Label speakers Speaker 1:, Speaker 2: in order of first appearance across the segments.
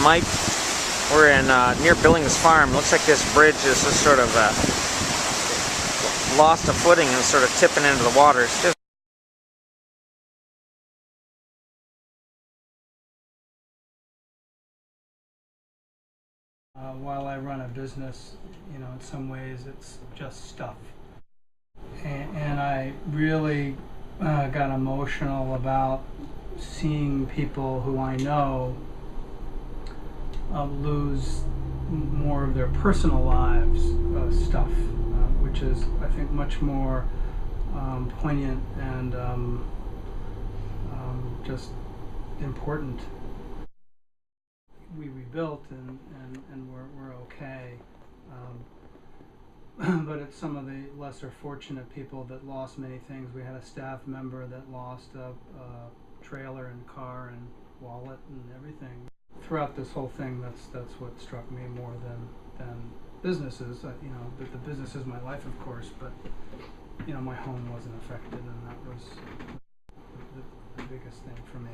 Speaker 1: Mike. We're in near Billings Farm. Looks like this bridge is just sort of lost a footing and sort of tipping into the water. It's just
Speaker 2: while I run a business, you know, in some ways it's just stuff. And I really got emotional about seeing people who I know lose more of their personal lives stuff, which is, I think, much more poignant and just important. We rebuilt and we're okay. But it's some of the lesser fortunate people that lost many things. We had a staff member that lost a trailer and car and wallet and everything. Throughout this whole thing, that's what struck me more than businesses. You know, the business is my life, of course, but you know, my home wasn't affected, and that was the biggest thing for me.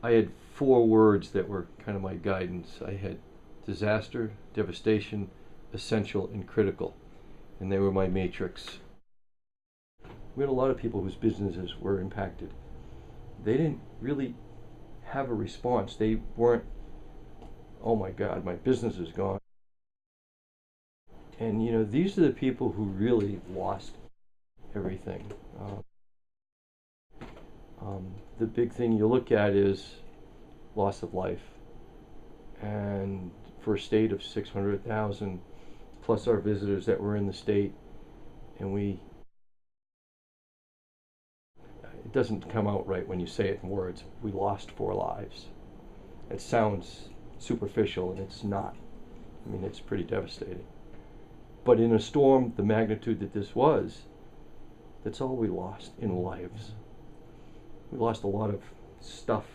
Speaker 3: I had 4 words that were kind of my guidance. I had disaster, devastation, essential, and critical, and they were my matrix. We had a lot of people whose businesses were impacted. They didn't really have a response. They weren't, oh my God, my business is gone. And you know, these are the people who really lost everything. The big thing you look at is loss of life. And for a state of 600,000, plus our visitors that were in the state, and it doesn't come out right when you say it in words. We lost 4 lives. It sounds superficial, and it's not. I mean, it's pretty devastating. But in a storm the magnitude that this was, that's all we lost in lives. We lost a lot of stuff.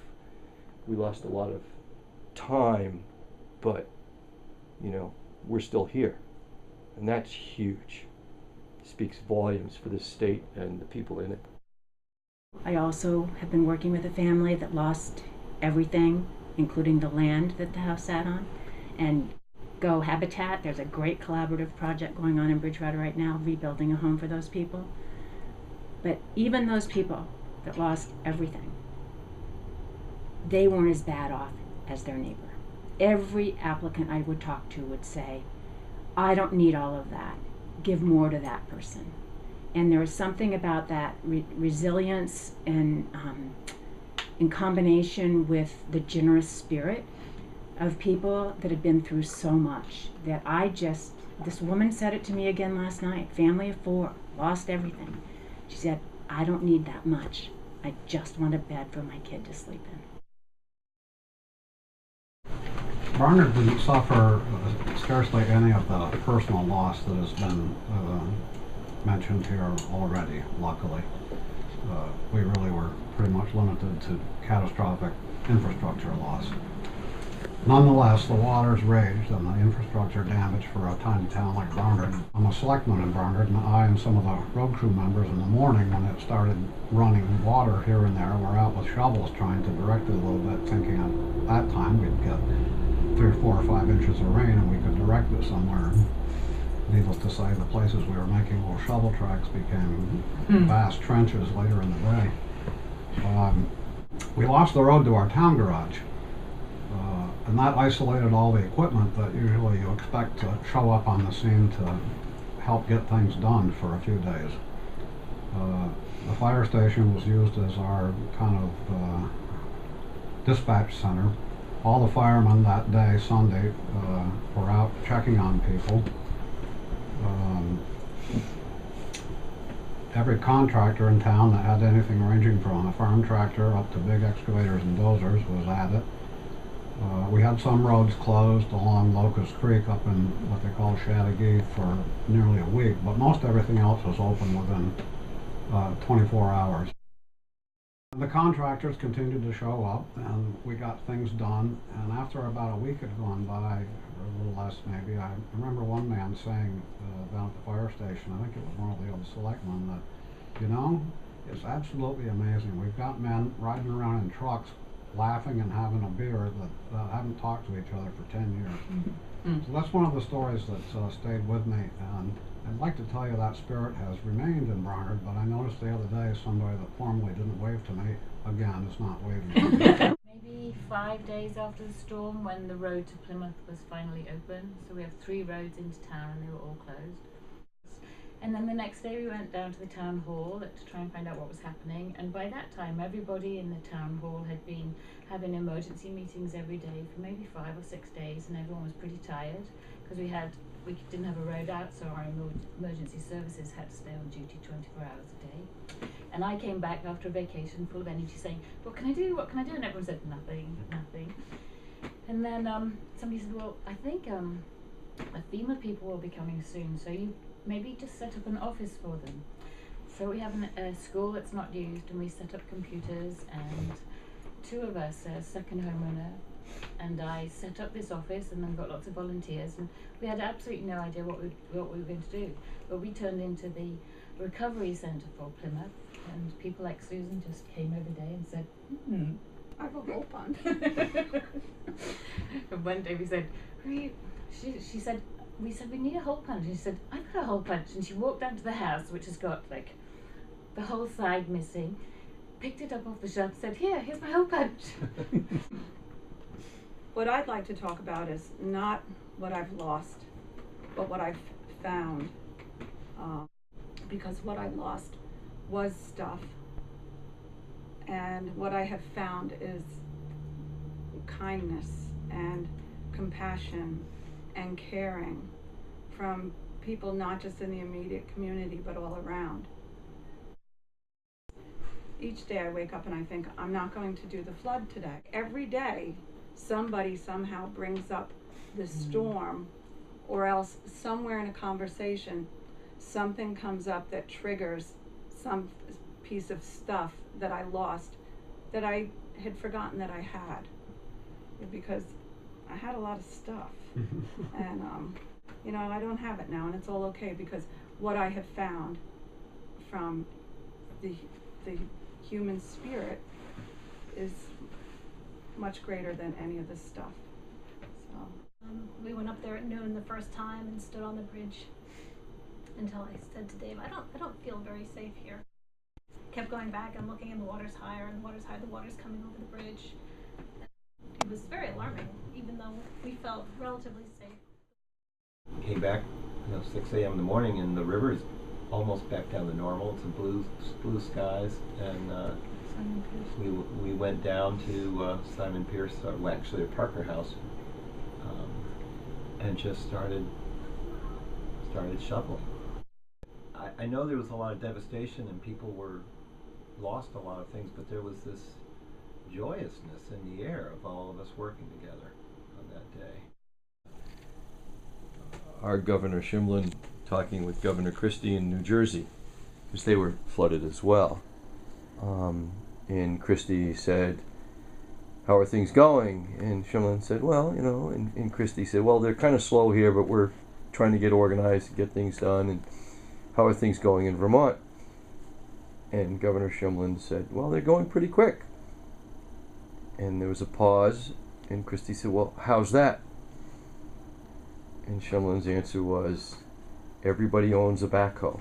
Speaker 3: We lost a lot of time, but, you know, we're still here. And that's huge. It speaks volumes for this state and the people in it.
Speaker 4: I also have been working with a family that lost everything, including the land that the house sat on. And Go Habitat, there's a great collaborative project going on in Bridgewater right now, rebuilding a home for those people. But even those people that lost everything, they weren't as bad off as their neighbor. Every applicant I would talk to would say, I don't need all of that. Give more to that person. And there was something about that resilience and in combination with the generous spirit of people that had been through so much that this woman said it to me again last night, family of 4, lost everything. She said, I don't need that much. I just want a bed for my kid to sleep in.
Speaker 5: Barnard didn't suffer scarcely any of the personal loss that has been mentioned here already, luckily. We really were pretty much limited to catastrophic infrastructure loss. Nonetheless, the waters raged and the infrastructure damage for a tiny town like Barnard. I'm a selectman in Barnard, and I and some of the road crew members in the morning when it started running water here and there were out with shovels trying to direct it a little bit, thinking at that time we'd get 3 or 4 or 5 inches of rain and we could direct it somewhere. Needless to say, the places we were making little shovel tracks became vast trenches later in the day. We lost the road to our town garage. And that isolated all the equipment that usually you expect to show up on the scene to help get things done for a few days. The fire station was used as our kind of dispatch center. All the firemen that day, Sunday, were out checking on people. Every contractor in town that had anything ranging from a farm tractor up to big excavators and dozers was at it. We had some roads closed along Locust Creek up in what they call Chattagee for nearly a week, but most everything else was open within 24 hours. The contractors continued to show up and we got things done, and after about a week had gone by, or a little less maybe, I remember one man saying down at the fire station, I think it was one of the old selectmen, that, you know, it's absolutely amazing. We've got men riding around in trucks laughing and having a beer that haven't talked to each other for 10 years. So that's one of the stories that stayed with me, and I'd like to tell you that spirit has remained in Barnard, but I noticed the other day somebody that formerly didn't wave to me, again, is not waving to me.
Speaker 6: Maybe 5 days after the storm, when the road to Plymouth was finally open. So we have 3 roads into town and they were all closed. And then the next day we went down to the town hall to try and find out what was happening. And by that time, everybody in the town hall had been having emergency meetings every day for maybe 5 or 6 days, and everyone was pretty tired because we didn't have a road out, so our emergency services had to stay on duty 24 hours a day. And I came back after a vacation full of energy saying, what can I do, what can I do? And everyone said, nothing, nothing. And then somebody said, well, I think the FEMA people will be coming soon, so you maybe just set up an office for them. So we have a school that's not used, and we set up computers, and 2 of us, a second homeowner, and I set up this office, and then got lots of volunteers, and we had absolutely no idea what we were going to do. But we turned into the recovery centre for Plymouth, and people like Susan just came every day and said, I have a hole punch. And one day we said, she said, we said, we need a hole punch. And she said, I've got a hole punch. And she walked down to the house, which has got like the whole side missing, picked it up off the shelf, said, here's my hole punch.
Speaker 7: What I'd like to talk about is not what I've lost, but what I've found. Because what I lost was stuff. And what I have found is kindness and compassion and caring from people not just in the immediate community but all around. Each day I wake up and I think, I'm not going to do the flood today. Every day somebody somehow brings up the storm, or else somewhere in a conversation something comes up that triggers some piece of stuff that I lost that I had forgotten that I had, because I had a lot of stuff. And you know, I don't have it now, and it's all okay, because what I have found from the human spirit is much greater than any of this stuff. So
Speaker 8: we went up there at noon the first time and stood on the bridge until I said to Dave, I don't feel very safe here. Kept going back and looking, and the water's higher, and the water's higher, the water's coming over the bridge. It was very alarming, even though we felt relatively safe.
Speaker 9: Came back, 6 a.m. in the morning, and the river is almost back down to normal. It's a blue skies, and we went down to Simon Pierce, well, actually at Parker House, and just started shoveling. I know there was a lot of devastation, and people lost a lot of things, but there was this joyousness in the air of all of us working together on that day.
Speaker 3: Our Governor Shimlin talking with Governor Christie in New Jersey, because they were flooded as well. And Christie said, how are things going? And Shimlin said, well, you know, and Christie said, well, they're kind of slow here, but we're trying to get organized and get things done. And how are things going in Vermont? And Governor Shimlin said, well, they're going pretty quick. And there was a pause, and Christie said, well, how's that? And Shimlin's answer was, everybody owns a backhoe.